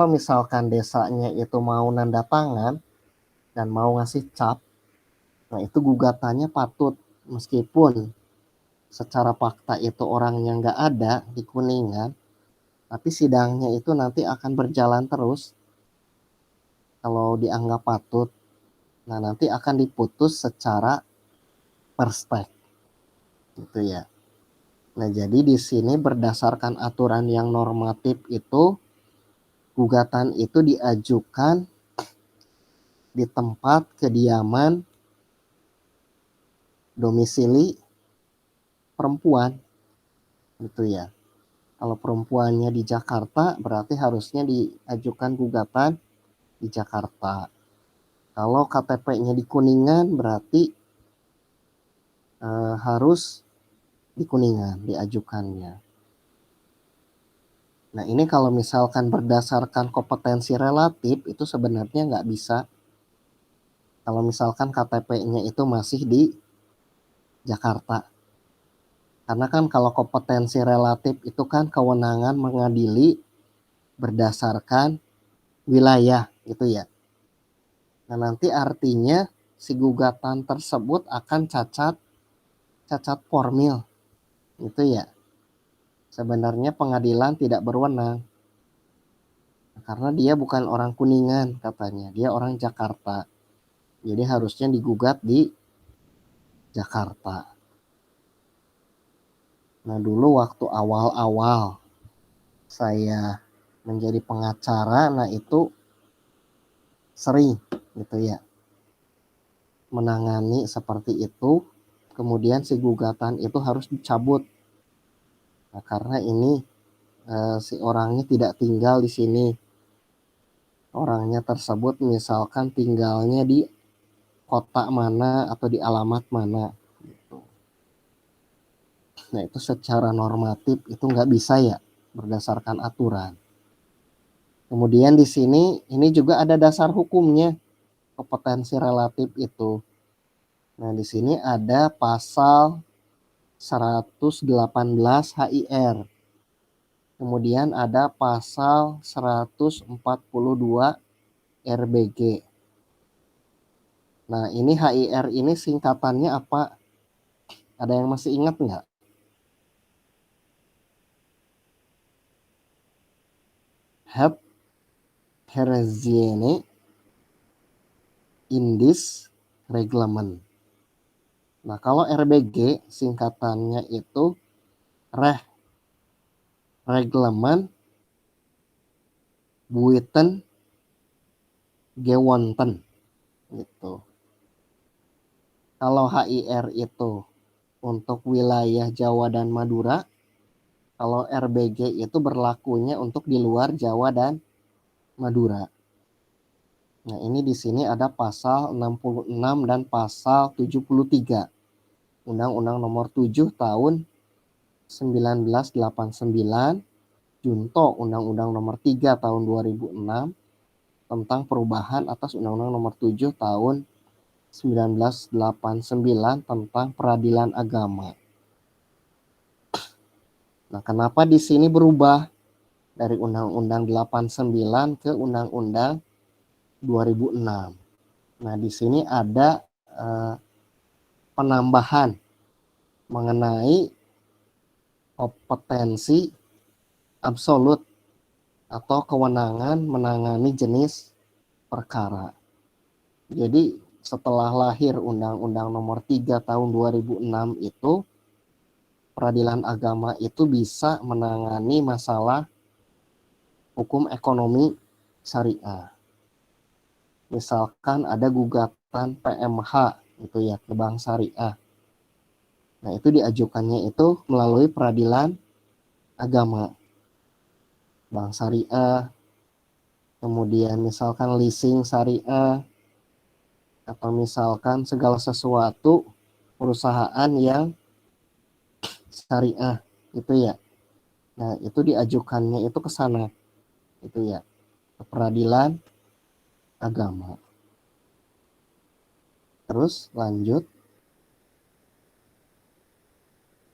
Kalau misalkan desanya itu mau nanda tangan dan mau ngasih cap, nah itu gugatannya patut, meskipun secara fakta itu orangnya nggak ada di Kuningan, tapi sidangnya itu nanti akan berjalan terus. Kalau dianggap patut, nah nanti akan diputus secara perspek, gitu ya. Nah jadi di sini berdasarkan aturan yang normatif itu, gugatan itu diajukan di tempat kediaman domisili perempuan, gitu ya. Kalau perempuannya di Jakarta, berarti harusnya diajukan gugatan di Jakarta. Kalau KTP-nya di Kuningan, berarti harus di Kuningan diajukannya. Nah ini kalau misalkan berdasarkan kompetensi relatif, itu sebenarnya nggak bisa. Kalau misalkan KTP-nya itu masih di Jakarta. Karena kan kalau kompetensi relatif itu kan kewenangan mengadili berdasarkan wilayah, gitu ya. Nah nanti artinya si gugatan tersebut akan cacat formil, gitu ya. Sebenarnya pengadilan tidak berwenang karena dia bukan orang Kuningan katanya, dia orang Jakarta. Jadi harusnya digugat di Jakarta. Nah dulu waktu awal-awal saya menjadi pengacara, nah itu sering gitu ya menangani seperti itu. Kemudian si gugatan itu harus dicabut. Nah, karena ini si orangnya tidak tinggal di sini. Orangnya tersebut misalkan tinggalnya di kota mana atau di alamat mana. Gitu. Nah itu secara normatif itu nggak bisa ya berdasarkan aturan. Kemudian di sini ini juga ada dasar hukumnya kompetensi relatif itu. Nah di sini ada pasal 118 HIR. Kemudian ada pasal 142 RBG. Nah ini HIR ini singkatannya apa? Ada yang masih ingat nggak? Hab Herziene Indis Reglement. Nah kalau RBG singkatannya itu Reglement Buiten Gewonten gitu. Kalau HIR itu untuk wilayah Jawa dan Madura, kalau RBG itu berlakunya untuk di luar Jawa dan Madura. Nah, ini di sini ada pasal 66 dan pasal 73. Undang-Undang Nomor 7 tahun 1989, Junto Undang-Undang Nomor 3 tahun 2006 tentang perubahan atas Undang-Undang Nomor 7 tahun 1989 tentang peradilan agama. Nah, kenapa di sini berubah dari Undang-Undang 89 ke Undang-Undang 2006? Nah, di sini ada penambahan mengenai kompetensi absolut atau kewenangan menangani jenis perkara. Jadi setelah lahir Undang-Undang Nomor 3 tahun 2006 itu, peradilan agama itu bisa menangani masalah hukum ekonomi syariah. Misalkan ada gugatan PMH itu ya ke bank syariah. Nah, itu diajukannya itu melalui peradilan agama. Bank syariah, kemudian misalkan leasing syariah, atau misalkan segala sesuatu perusahaan yang syariah itu ya. Nah, itu diajukannya itu ke sana. Itu ya, ke peradilan agama. Terus lanjut.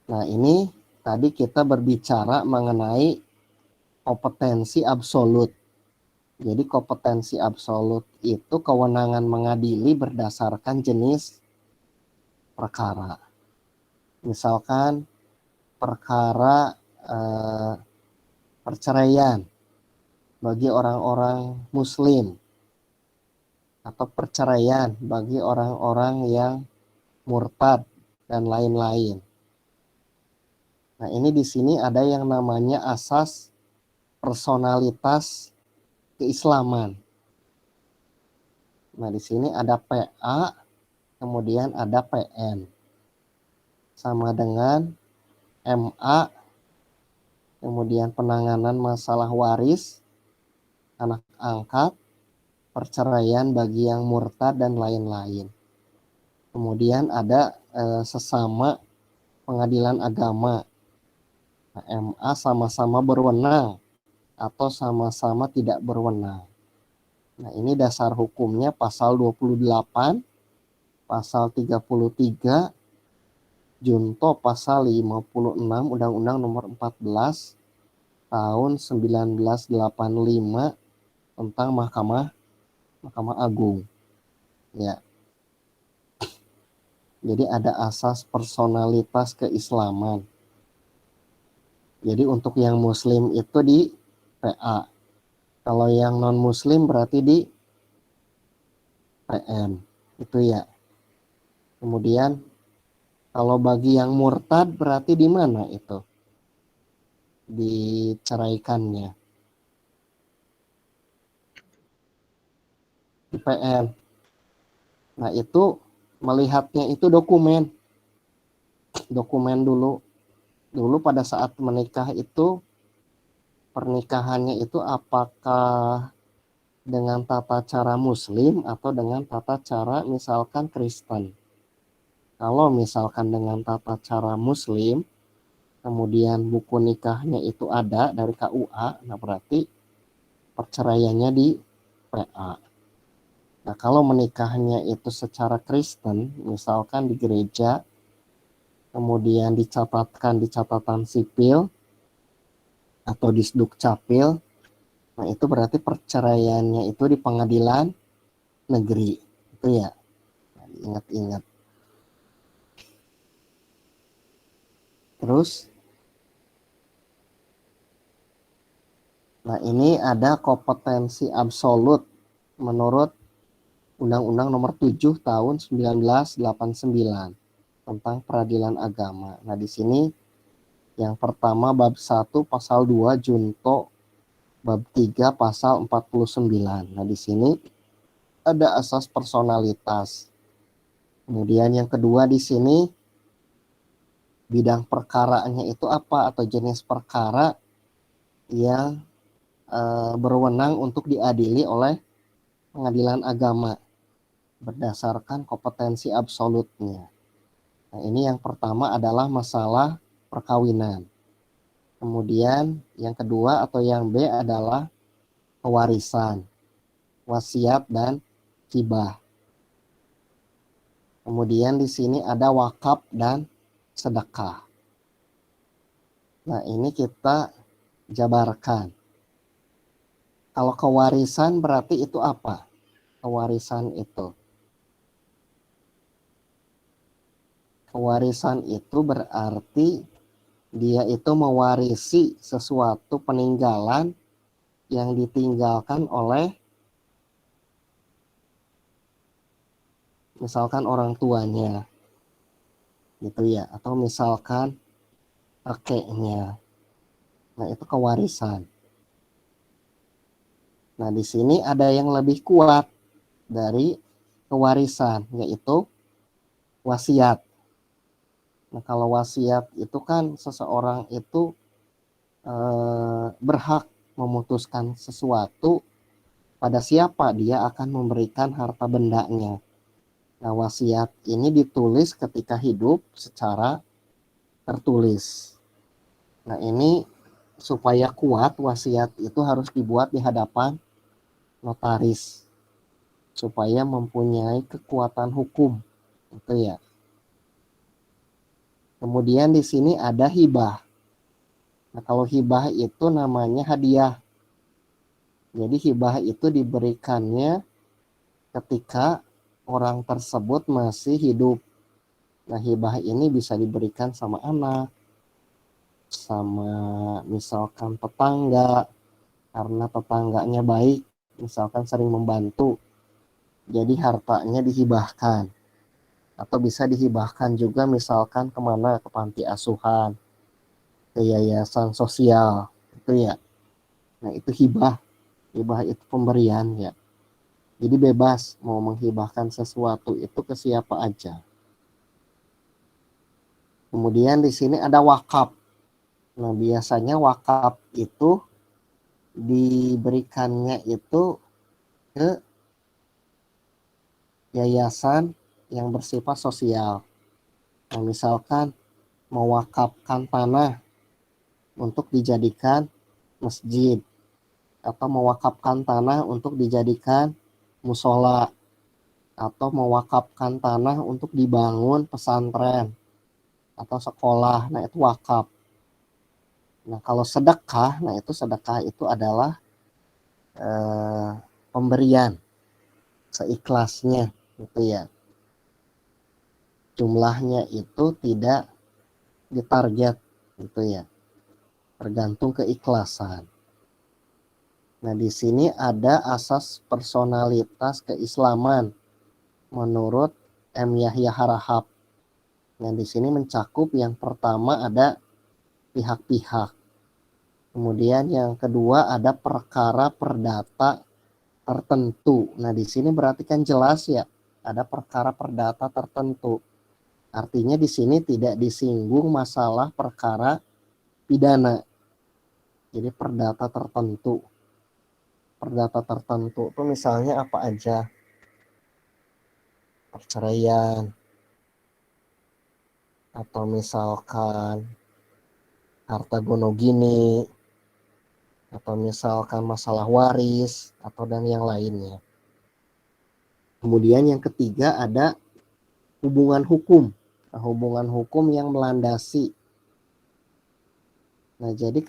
Nah, ini tadi kita berbicara mengenai kompetensi absolut. Jadi kompetensi absolut itu kewenangan mengadili berdasarkan jenis perkara. Misalkan perkara perceraian bagi orang-orang muslim, atau perceraian bagi orang-orang yang murtad dan lain-lain. Nah, ini di sini ada yang namanya asas personalitas keislaman. Nah, di sini ada PA, kemudian ada PN. Sama dengan MA, kemudian penanganan masalah waris, anak angkat, perceraian bagi yang murtad dan lain-lain. Kemudian ada sesama pengadilan agama. Nah, MA sama-sama berwenang atau sama-sama tidak berwenang. Nah, ini dasar hukumnya pasal 28, pasal 33, junto pasal 56 Undang-Undang Nomor 14 tahun 1985 tentang Mahkamah Agung. Ya. Jadi ada asas personalitas keislaman. Jadi untuk yang muslim itu di PA. Kalau yang non muslim berarti di PM. Itu ya. Kemudian kalau bagi yang murtad berarti di mana itu diceraikannya? Di PM. Nah, itu melihatnya itu dokumen dulu pada saat menikah itu, pernikahannya itu apakah dengan tata cara muslim atau dengan tata cara misalkan Kristen. Kalau misalkan dengan tata cara muslim, kemudian buku nikahnya itu ada dari KUA, nah berarti perceraiannya di PA. Nah, kalau menikahnya itu secara Kristen, misalkan di gereja, kemudian dicatatkan di catatan sipil atau di Sdukcapil, nah itu berarti perceraiannya itu di pengadilan negeri. Itu ya, nah, ingat-ingat. Terus, nah ini ada kompetensi absolut menurut Undang-Undang Nomor 7 Tahun 1989 tentang peradilan agama. Nah, di sini yang pertama bab 1 pasal 2 junto, bab 3 pasal 49. Nah, di sini ada asas personalitas. Kemudian yang kedua di sini bidang perkaranya itu apa atau jenis perkara yang berwenang untuk diadili oleh pengadilan agama berdasarkan kompetensi absolutnya. Nah, ini yang pertama adalah masalah perkawinan. Kemudian yang kedua atau yang B adalah pewarisan, wasiat dan hibah. Kemudian di sini ada wakaf dan sedekah. Nah, ini kita jabarkan. Kalau kewarisan berarti itu apa? Kewarisan itu berarti dia itu mewarisi sesuatu peninggalan yang ditinggalkan oleh misalkan orang tuanya, gitu ya, atau misalkan kakeknya. Nah, itu kewarisan. Nah, di sini ada yang lebih kuat dari kewarisan, yaitu wasiat. Nah, kalau wasiat itu kan seseorang itu berhak memutuskan sesuatu pada siapa dia akan memberikan harta bendanya. Nah, wasiat ini ditulis ketika hidup secara tertulis. Nah, ini supaya kuat wasiat itu harus dibuat di hadapan notaris supaya mempunyai kekuatan hukum. Itu ya. Kemudian di sini ada hibah. Nah, kalau hibah itu namanya hadiah. Jadi hibah itu diberikannya ketika orang tersebut masih hidup. Nah, hibah ini bisa diberikan sama anak, sama misalkan tetangga, karena tetangganya baik, misalkan sering membantu, jadi hartanya dihibahkan. Atau bisa dihibahkan juga misalkan kemana, ke panti asuhan, ke yayasan sosial, itu ya. Nah, itu hibah. Hibah itu pemberian ya. Jadi bebas mau menghibahkan sesuatu itu ke siapa aja. Kemudian di sini ada wakaf. Nah, biasanya wakaf itu diberikannya itu ke yayasan yang bersifat sosial. Nah, misalkan mewakafkan tanah untuk dijadikan masjid, atau mewakafkan tanah untuk dijadikan musola, atau mewakafkan tanah untuk dibangun pesantren atau sekolah. Nah, itu wakaf. Nah, kalau sedekah, nah itu sedekah itu adalah eh, pemberian seikhlasnya gitu ya. Jumlahnya itu tidak ditarget gitu ya. Tergantung keikhlasan. Nah, di sini ada asas personalitas keislaman menurut M. Yahya Harahap. Nah, di sini mencakup yang pertama ada pihak-pihak. Kemudian yang kedua ada perkara perdata tertentu. Nah, di sini berarti kan jelas ya, ada perkara perdata tertentu. Artinya di sini tidak disinggung masalah perkara pidana. Jadi perdata tertentu. Perdata tertentu itu misalnya apa aja? Perceraian, atau misalkan harta gonogini, atau misalkan masalah waris, atau dan yang lainnya. Kemudian yang ketiga ada hubungan hukum. Nah, hubungan hukum yang melandasi. Nah, jadi